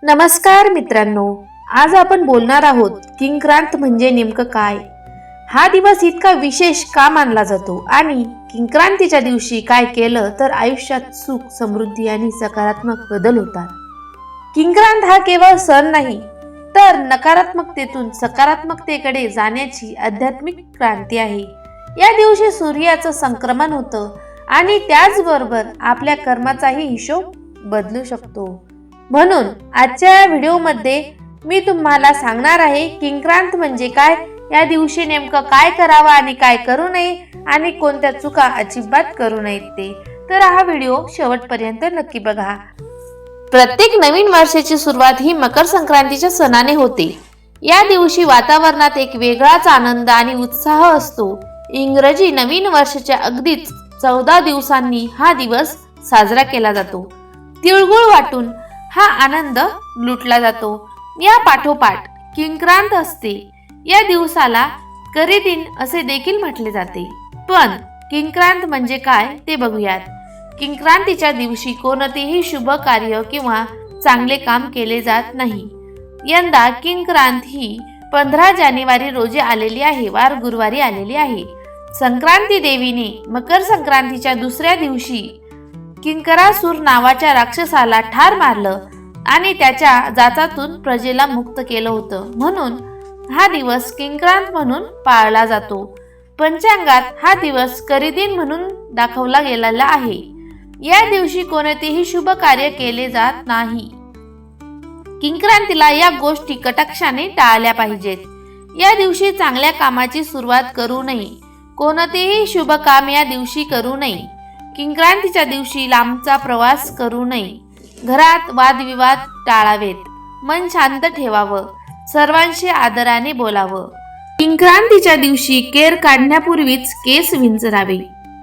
नमस्कार मित्रांनो, आज आपण बोलणार आहोत किंक्रांत म्हणजे नेमकं काय. हा दिवस इतका विशेष का मानला जातो आणि किंक्रांतीच्या दिवशी काय केलं तर आयुष्यात सुख, समृद्धी आणि सकारात्मक बदल होतात. किंक्रांत हा केवळ सण नाही तर नकारात्मकतेतून सकारात्मकतेकडे जाण्याची आध्यात्मिक क्रांती आहे. या दिवशी सूर्याचं संक्रमण होतं आणि त्याचबरोबर आपल्या कर्माचाही हिशोब बदलू शकतो. म्हणून आजच्या व्हिडिओमध्ये मी तुम्हाला सांगणार आहे किंक्रांत म्हणजे काय, या दिवशी नेमकं काय करावं आणि काय करू नये आणि कोणत्या चुका अजिबात करू नयेत ते. तर हा व्हिडिओ शेवटपर्यंत नक्की बघा. प्रत्येक नवीन वर्षाची सुरुवात ही मकर संक्रांतीच्या सणाने होते. या दिवशी वातावरणात एक वेगळाच आनंद आणि उत्साह असतो. इंग्रजी नवीन वर्षाच्या अगदीच 14 दिवसांनी हा दिवस साजरा केला जातो. तिळगुळ वाटून हा आनंद लुटला जातो. या पाठोपाठ किंक्रांत असते. या दिवसाला करीदिन असे देखील म्हटले जाते. पण किंक्रांत म्हणजे काय ते बघूयात. किंक्रांतीच्या दिवशी कोणतेही शुभ कार्य किंवा चांगले काम केले जात नाही. यंदा किंक्रांत ही 15 जानेवारी रोजी आलेली आहे, वार गुरुवारी आलेली आहे. संक्रांती देवीने मकर संक्रांतीच्या दुसऱ्या दिवशी किंकरासूर नावाच्या राक्षसाला ठार मारलं आणि त्याच्या जाचातून प्रजेला मुक्त केलं होतं. म्हणून हा दिवस किंक्रांत म्हणून पाळला जातो. पंचांगात हा दिवस करीदिन म्हणून दाखवला गेलेला आहे. या दिवशी कोणतेही शुभ कार्य केले जात नाही. किंक्रांतीला या गोष्टी कटाक्षाने टाळल्या पाहिजेत. या दिवशी चांगल्या कामाची सुरुवात करू नये. कोणतेही शुभ काम या दिवशी करू नये. किंक्रांतीच्या दिवशी लांबचा प्रवास करू नये. घरात वादविवाद टाळावेत. मन शांत ठेवावं. सर्वांशी आदराने बोलावं. किंक्रांतीच्या दिवशी केर काढण्यापूर्वीच केस विंचरावे.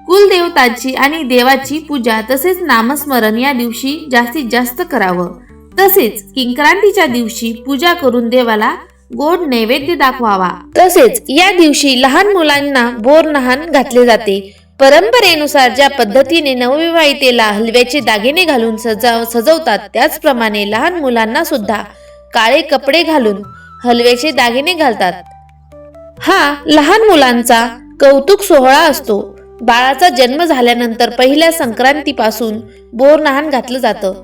कुलदेवताची आणि देवाची पूजा तसेच नामस्मरण या दिवशी जास्तीत जास्त करावं. तसेच किंक्रांतीच्या दिवशी पूजा करून देवाला गोड नैवेद्य दाखवावा. तसेच या दिवशी लहान मुलांना बोरनहाण घातले जाते. परंपरेनुसार ज्या पद्धतीने नवविवाहितेला हलव्याचे दागिने घालून सजवतात त्याचप्रमाणे लहान मुलांना सुद्धा काळे कपडे घालून हलव्याचे दागिने घालतात. हा लहान मुलांचा कौतुक सोहळा असतो. बाळाचा जन्म झाल्यानंतर पहिल्या संक्रांतीपासून बोरनहाण घातलं जातं.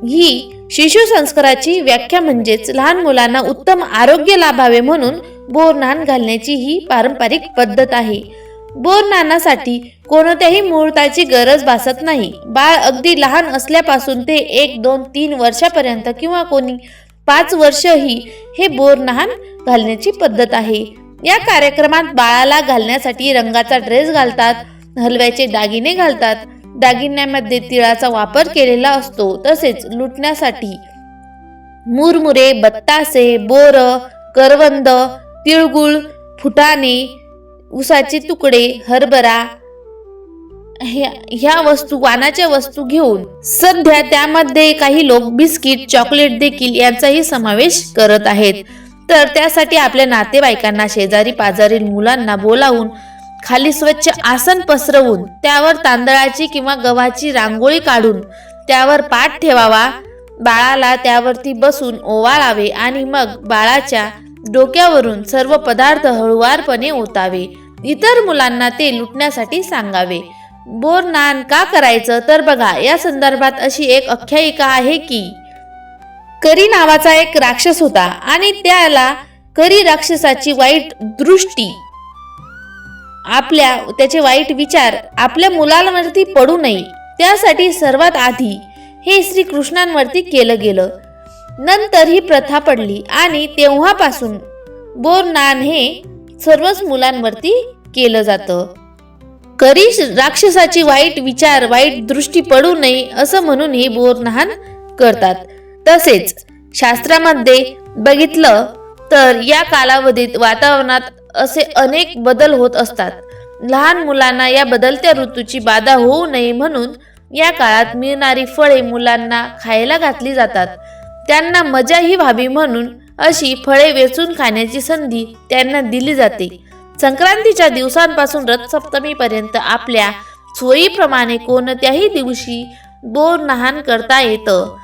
ही शिशु संस्काराची व्याख्या म्हणजेच लहान मुलांना उत्तम आरोग्य लाभावे म्हणून बोरनहाण घालण्याची ही पारंपरिक पद्धत आहे. बोरनहाणासाठी कोणत्याही मुहूर्ताची गरज भासत नाही. बाळ अगदी लहान असल्यापासून ते 1, 2, 3 वर्षापर्यंत किंवा कोणी 5 वर्षही हे बोरनहाण घालण्याची पद्धत आहे. या कार्यक्रमात बाळाला घालण्यासाठी रंगाचा ड्रेस घालतात, हलव्याचे दागिने घालतात. दागिन्यांमध्ये तिळाचा वापर केलेला असतो. तसेच लुटण्यासाठी मुरमुरे, बत्तासे, बोर, करवंद, तिळगुळ, फुटाणे, उसाचे तुकडे, हरभरा ह्या वस्तू, वाणाच्या वस्तू घेऊन सध्या त्यामध्ये काही लोक बिस्किट, चॉकलेट देखील यांचाही समावेश करत आहेत. तर त्यासाठी आपल्या नातेवाईकांना, शेजारी पाजारील मुलांना बोलावून खाली स्वच्छ आसन पसरवून त्यावर तांदळाची किंवा गव्हाची रांगोळी काढून त्यावर पाट ठेवावा. बाळाला त्यावरती बसून ओवाळावे आणि मग बाळाच्या डोक्यावरून सर्व पदार्थ हळुवारपणे ओतावे. इतर मुलांना ते लुटण्यासाठी सांगावे. बोरनहाण का करायचं तर बघा, या संदर्भात अशी एक आख्यायिका आहे की करी नावाचा एक राक्षस होता आणि त्याला करी राक्षसाची वाईट दृष्टी, त्याचे वाईट विचार आपल्या मुलांवरती पडू नये त्यासाठी सर्वात आधी हे श्रीकृष्णांवरती केलं गेलं. नंतर ही प्रथा पडली आणि तेव्हापासून बोरनहाण हे सर्वच मुलांवरती केलं जातं. करी राक्षसाची वाईट विचार, वाईट दृष्टी पडू नये असं म्हणून हे बोरनहाण करतात. तसेच शास्त्रामध्ये बघितलं तर या कालावधीत वातावरणात असे अनेक बदल होत असतात. लहान मुलांना या बदलत्या ऋतूची बाधा होऊ नये म्हणून या काळात मिळणारी फळे मुलांना खायला घातली जातात. त्यांना मजाही व्हावी म्हणून अशी फळे वेचून खाण्याची संधी त्यांना दिली जाते. संक्रांतीच्या दिवसांपासून रथसप्तमीपर्यंत आपल्या सोयीप्रमाणे कोणत्याही दिवशी बोरनहाण करता येतं.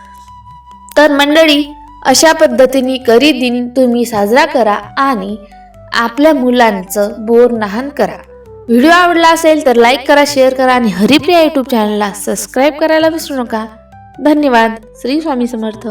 तर मंडळी, अशा पद्धतीने करी दिन तुम्ही साजरा करा आणि आपल्या मुलांचं बोर नहाण करा. व्हिडिओ आवडला असेल तर लाईक करा, शेअर करा आणि हरिप्रिया यूट्यूब चॅनलला सबस्क्राईब करायला विसरू नका. धन्यवाद. श्री स्वामी समर्थ.